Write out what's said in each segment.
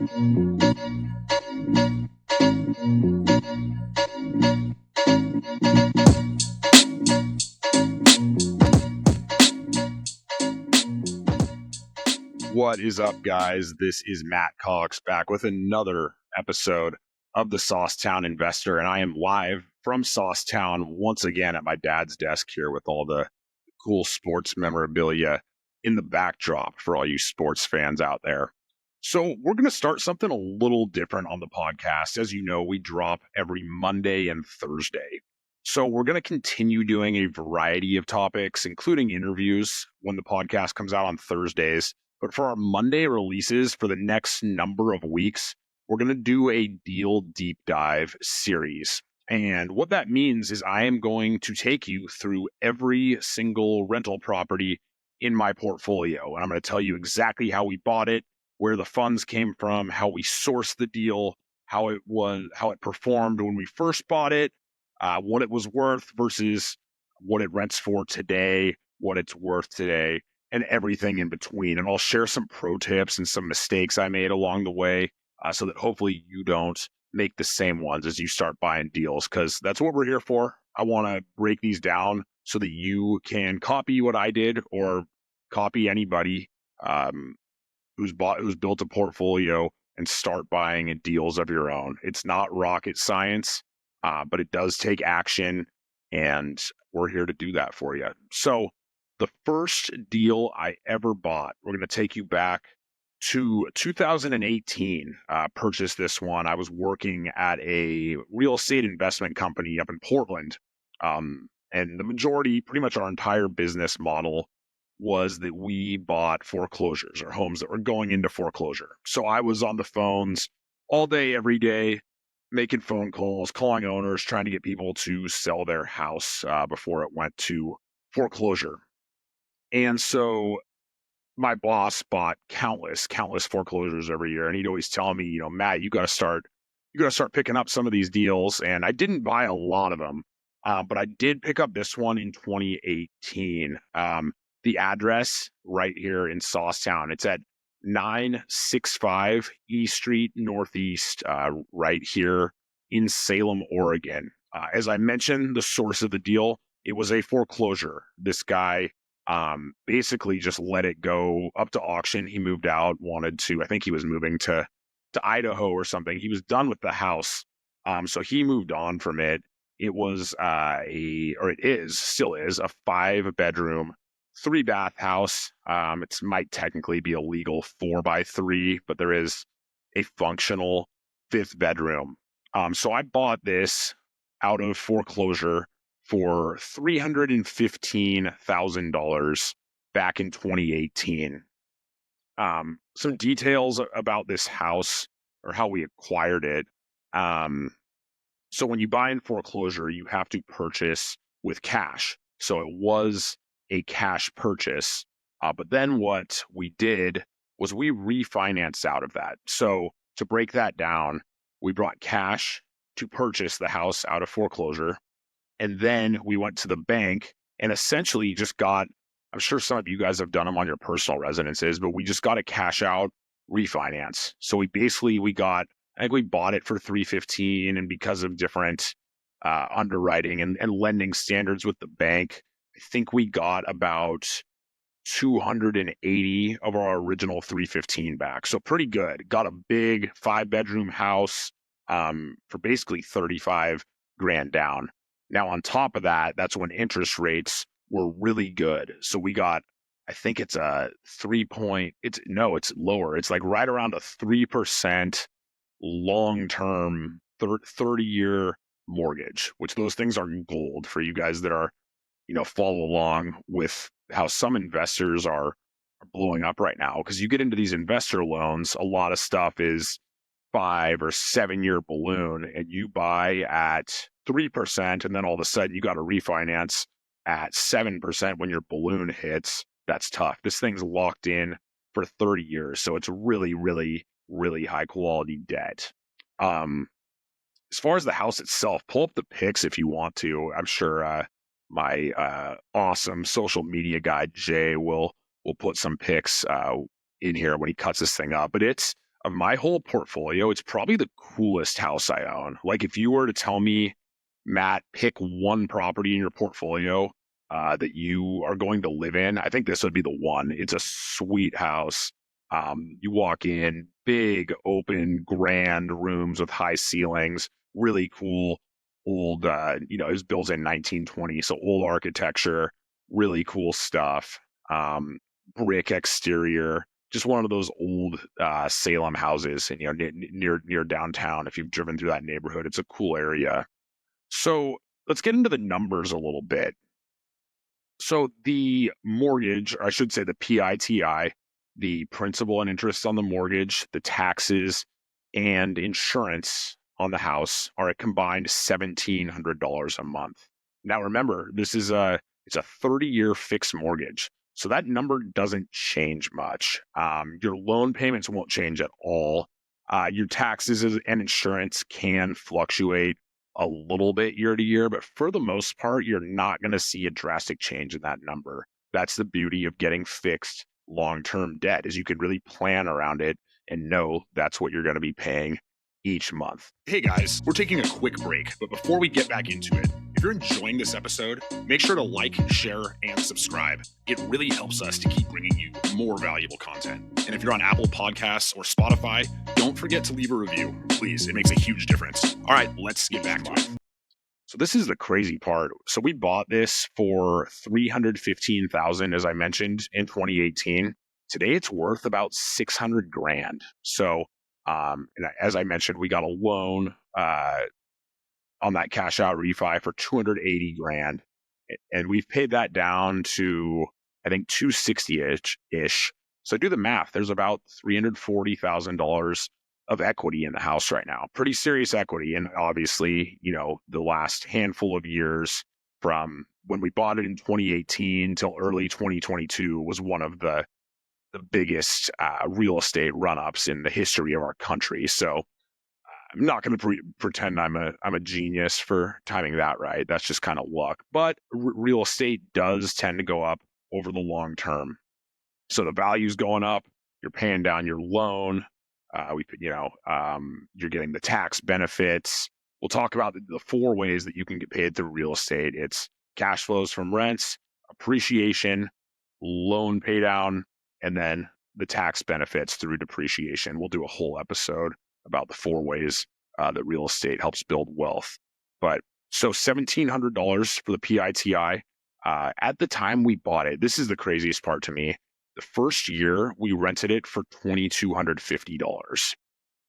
What is up, guys? This is Matt Cox back with another episode of the Saucetown Investor, and I am live from Saucetown once again at my dad's desk here with all the cool sports memorabilia in the backdrop for all you sports fans out there. So we're going to start something a little different on the podcast. As you know, we drop every Monday and Thursday. So we're going to continue doing a variety of topics, including interviews when the podcast comes out on Thursdays. But for our Monday releases for the next number of weeks, we're going to do a deal deep dive series. And what that means is I am going to take you through every single rental property in my portfolio. And I'm going to tell you exactly how we bought it, where the funds came from, how we sourced the deal, how it performed when we first bought it, what it was worth versus what it rents for today, what it's worth today, and everything in between. And I'll share some pro tips and some mistakes I made along the way so that hopefully you don't make the same ones as you start buying deals, because that's what we're here for. I want to break these down so that you can copy what I did or copy anybody who's built a portfolio and start buying deals of your own. It's not rocket science, but it does take action, and we're here to do that for you. So the first deal I ever bought, we're going to take you back to 2018. Purchased this one. I was working at a real estate investment company up in Portland. And the majority, pretty much our entire business model was that we bought foreclosures or homes that were going into foreclosure. So I was on the phones all day, every day, making phone calls, calling owners, trying to get people to sell their house before it went to foreclosure. And so my boss bought countless foreclosures every year. And he'd always tell me, Matt, you got to start picking up some of these deals. And I didn't buy a lot of them, but I did pick up this one in 2018. The address right here in Saucetown, it's at 965 E Street Northeast, right here in Salem, Oregon. As I mentioned, the source of the deal, it was a foreclosure. This guy basically just let it go up to auction. He moved out, I think he was moving to Idaho or something. He was done with the house. So he moved on from it. It was still is a 5-bedroom, 3-bath house. It might technically be a legal 4x3, but there is a functional 5th bedroom. So I bought this out of foreclosure for $315,000 back in 2018. Some details about this house or how we acquired it. So when you buy in foreclosure, you have to purchase with cash. So it was a cash purchase. But then what we did was we refinanced out of that. So to break that down, we brought cash to purchase the house out of foreclosure. And then we went to the bank and essentially just got, I'm sure some of you guys have done them on your personal residences, but we just got a cash out refinance. So I think we bought it for $315, and because of different underwriting and lending standards with the bank, I think we got about 280 of our original $315 back. So pretty good. Got a big 5-bedroom house for basically $35,000 down. Now, on top of that, that's when interest rates were really good. So we got, I think it's a it's lower. It's like right around a 3% long-term 30-year mortgage, which those things are gold for you guys that are, follow along with how some investors are blowing up right now. Because you get into these investor loans, a lot of stuff is 5 or 7-year balloon, and you buy at 3%, and then all of a sudden you got to refinance at 7% when your balloon hits. That's tough. This thing's locked in for 30 years, so it's really, really, really high quality debt. As far as the house itself, pull up the pics if you want to. I'm sure my awesome social media guy Jay will put some pics in here when he cuts this thing up. But it's of my whole portfolio, it's probably the coolest house I own. Like if you were to tell me, Matt, pick one property in your portfolio that you are going to live in, I think this would be the one. It's a sweet house. You walk in, big, open, grand rooms with high ceilings, really cool, old, it was built in 1920, so old architecture, really cool stuff. Brick exterior, just one of those old Salem houses, and near downtown. If you've driven through that neighborhood, it's a cool area. So let's get into the numbers a little bit. So the mortgage, or I should say the PITI, the principal and interest on the mortgage, the taxes, and insurance on the house are a combined $1,700 a month. Now remember, it's a 30-year fixed mortgage, so that number doesn't change much. Your loan payments won't change at all. Your taxes and insurance can fluctuate a little bit year to year, but for the most part, you're not going to see a drastic change in that number. That's the beauty of getting fixed long-term debt, is you can really plan around it and know that's what you're going to be paying each month. Hey guys, we're taking a quick break, but before we get back into it, if you're enjoying this episode, make sure to like, share, and subscribe. It really helps us to keep bringing you more valuable content. And if you're on Apple Podcasts or Spotify, don't forget to leave a review. Please, it makes a huge difference. All right, let's get back to it. So this is the crazy part. So we bought this for $315,000, as I mentioned, in 2018. Today it's worth about $600,000. So, and as I mentioned, we got a loan on that cash out refi for $280,000, and we've paid that down to, I think, $260-ish. So do the math. There's about $340,000 of equity in the house right now. Pretty serious equity. And obviously, the last handful of years from when we bought it in 2018 till early 2022 was one of the biggest real estate run-ups in the history of our country. So I'm not going to pretend I'm a genius for timing that right. That's just kind of luck. But real estate does tend to go up over the long term. So the value's going up. You're paying down your loan. You're getting the tax benefits. We'll talk about the 4 ways that you can get paid through real estate. It's cash flows from rents, appreciation, loan pay down, and then the tax benefits through depreciation. We'll do a whole episode about the 4 ways that real estate helps build wealth. But so $1,700 for the PITI. At the time we bought it, this is the craziest part to me. The first year we rented it for $2,250.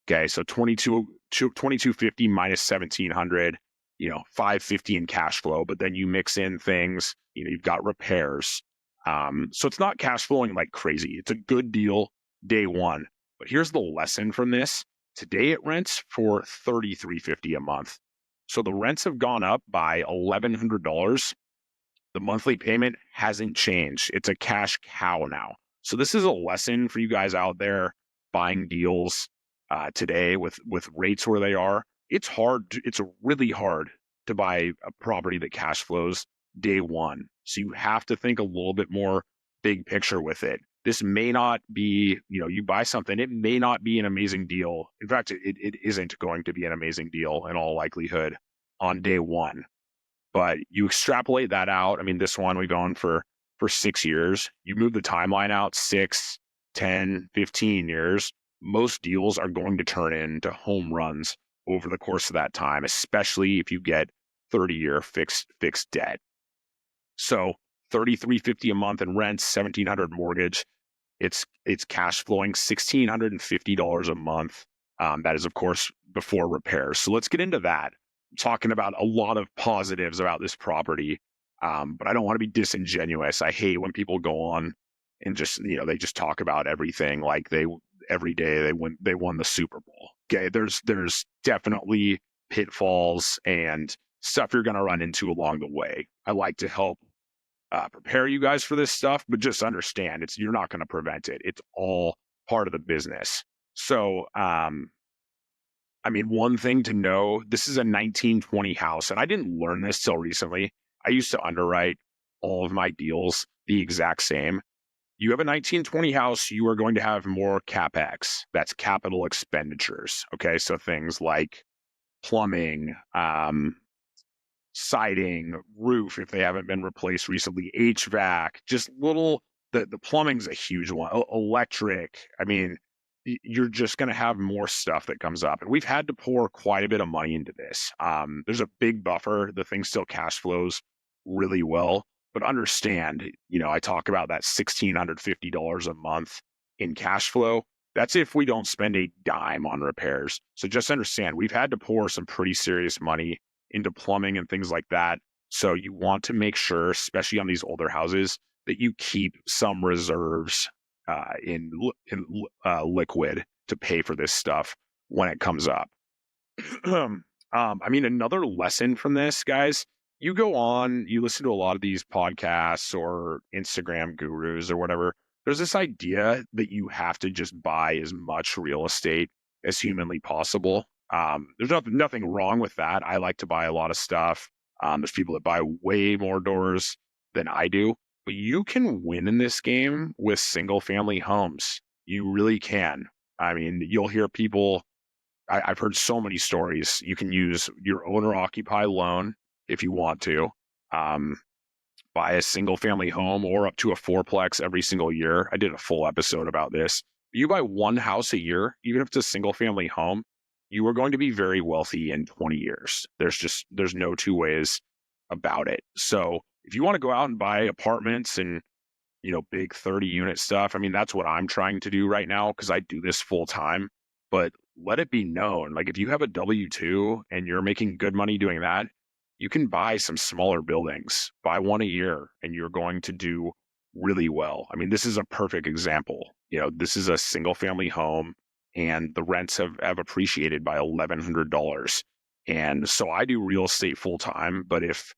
Okay, so $2,250 minus $1,700, $550 in cash flow. But then you mix in things, you've got repairs. So it's not cash flowing like crazy. It's a good deal day one. But here's the lesson from this. Today it rents for $3,350 a month. So the rents have gone up by $1,100. The monthly payment hasn't changed. It's a cash cow now. So this is a lesson for you guys out there buying deals today with rates where they are. It's hard. It's really hard to buy a property that cash flows day one. So you have to think a little bit more big picture with it. This may not be, you buy something, it may not be an amazing deal. In fact, it isn't going to be an amazing deal in all likelihood on day one. But you extrapolate that out. I mean, this one we've owned for 6 years. You move the timeline out 6, 10, 15 years. Most deals are going to turn into home runs over the course of that time, especially if you get 30-year fixed debt. So $3,350 a month in rent, $1,700 mortgage. It's cash flowing $1,650 a month. That is, of course, before repairs. So let's get into that. I'm talking about a lot of positives about this property, but I don't want to be disingenuous. I hate when people go on and just, they just talk about everything like every day they won the Super Bowl. Okay, there's definitely pitfalls and stuff you're going to run into along the way. I like to help prepare you guys for this stuff, but just understand you're not going to prevent it. It's all part of the business. So, one thing to know, this is a 1920 house, and I didn't learn this till recently. I used to underwrite all of my deals the exact same. you have a 1920 house, you are going to have more CapEx. That's capital expenditures. Okay. So things like plumbing, siding, roof, if they haven't been replaced recently, HVAC, just little, the plumbing's a huge one, electric. I mean, you're just going to have more stuff that comes up. And we've had to pour quite a bit of money into this. There's a big buffer. The thing still cash flows really well. But understand, I talk about that $1,650 a month in cash flow. That's if we don't spend a dime on repairs. So just understand, we've had to pour some pretty serious money into plumbing and things like that. So you want to make sure, especially on these older houses, that you keep some reserves in liquid to pay for this stuff when it comes up. I mean, another lesson from this, guys, you go on, you listen to a lot of these podcasts or Instagram gurus or whatever. There's this idea that you have to just buy as much real estate as humanly possible. There's nothing wrong with that. I like to buy a lot of stuff. There's people that buy way more doors than I do, but you can win in this game with single family homes. You really can. I mean, you'll hear people, I've heard so many stories. You can use your owner occupy loan if you want to. Buy a single family home or up to a fourplex every single year. I did a full episode about this. You buy one house a year, even if it's a single family home, you are going to be very wealthy in 20 years. There's no two ways about it. So if you want to go out and buy apartments and, big 30 unit stuff, I mean, that's what I'm trying to do right now because I do this full time. But let it be known, like if you have a W-2 and you're making good money doing that, you can buy some smaller buildings, buy one a year, and you're going to do really well. I mean, this is a perfect example. This is a single family home and the rents have appreciated by $1,100. And so I do real estate full time. But if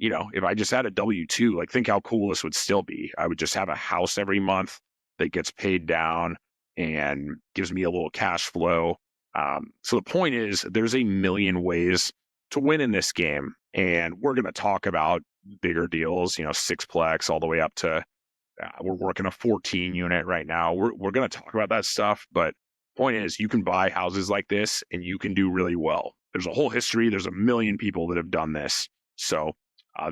I just had a W-2, like think how cool this would still be. I would just have a house every month that gets paid down and gives me a little cash flow. So the point is there's a million ways to win in this game. And we're going to talk about bigger deals, sixplex all the way up to, we're working a 14 unit right now. We're going to talk about that stuff. But point is you can buy houses like this and you can do really well. There's a whole history. There's a million people that have done this. So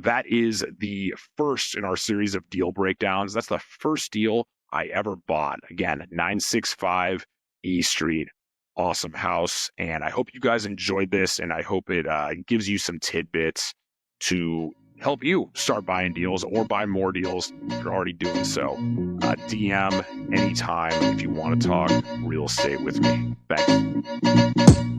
that is the first in our series of deal breakdowns. That's the first deal I ever bought. Again, 965 E Street. Awesome house. And I hope you guys enjoyed this. And I hope it gives you some tidbits to help you start buying deals or buy more deals if you're already doing so. DM anytime if you want to talk real estate with me. Thanks.